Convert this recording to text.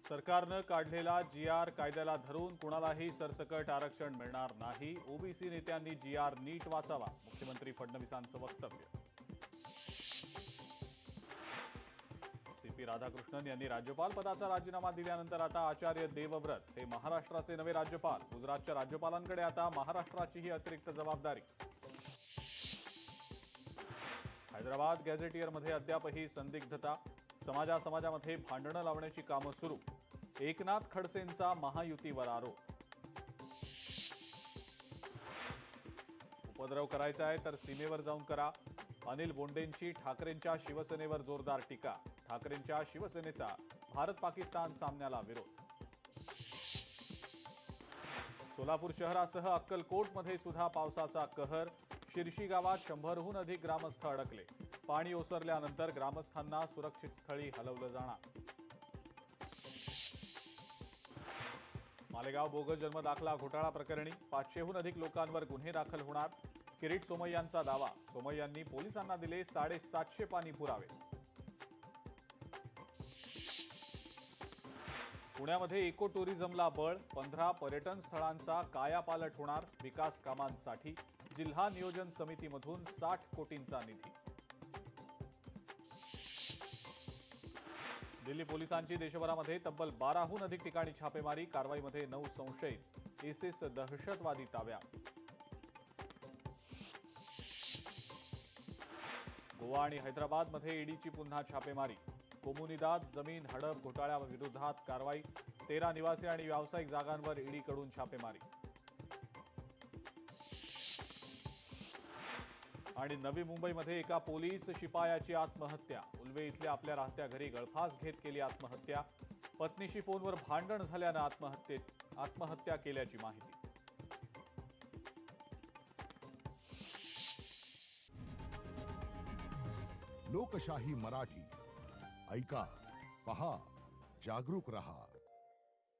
सरकारनं काढलेला जी.आर. कायद्याला धरून कुणालाही सरसकट आरक्षण मिळणार नाही. ओबीसी नेत्यांनी जी.आर. नीट वाचावा, मुख्यमंत्री फडणवीसांचं वक्तव्य. सी.पी. राधाकृष्णन यांनी राज्यपाल पदाचा राजीनामा दिल्यानंतर आता आचार्य देवव्रत हे महाराष्ट्राचे नवे राज्यपाल. गुजरातच्या राज्यपालांकडे आता महाराष्ट्राचीही अतिरिक्त जबाबदारी. हैदराबाद गॅझेटियरमध्ये अद्यापही संदिग्धता. समाजामध्ये भांडणं लावण्याची कामं सुरू. एकनाथ खडसेंचा महायुतीवर आरोप. उपद्रव करायचा आहे तर सीमेवर जाऊन करा. अनिल बोंडेंची ठाकरेंच्या शिवसेनेवर जोरदार टीका. ठाकरेंच्या शिवसेनेचा भारत पाकिस्तान सामन्याला विरोध. सोलापूर शहरासह अक्कलकोटमध्ये सुद्धा पावसाचा कहर. शिरशी गावात 100हून अधिक ग्रामस्थ अडकले. पाणी ओसरल्यानंतर ग्रामस्थांना सुरक्षित स्थळी हलवलं जाणार. मालेगाव बोगस जन्म दाखला घोटाळा प्रकरणी 500हून अधिक लोकांवर गुन्हे दाखल होणार. किरीट सोमय्यांचा दावा. सोमय्यांनी पोलिसांना दिले 750 पाणी पुरावे. पुण्यामध्ये इको टुरिझमला बळ. 15 पर्यटन स्थळांचा कायापालट होणार. विकास कामांसाठी जिल्हा नियोजन समितीमधून 60 कोटींचा निधी. दिल्ली पोलिसांची देशभरामध्ये तब्बल 12हून अधिक ठिकाणी छापेमारी. कारवाईमध्ये 9 संशयित इसिस दहशतवादी ताब्यात. गोवा आणि हैदराबादमध्ये ईडीची पुन्हा छापेमारी. कोमुनिदाद जमीन हडप घोटाळ्याविरोधात कारवाई. 13 निवासी आणि व्यावसायिक जागांवर ईडीकडून छापेमारी. आणि नवी मुंबईमध्ये एका पोलीस शिपायाची आत्महत्या. उल्वे इथल्या आपल्या राहत्या घरी गळफास घेत केली आत्महत्या. पत्नीशी फोनवर भांडण झाल्यानं आत्महत्या केल्याची माहिती. लोकशाही मराठी ऐका, पहा, जागरूक रहा.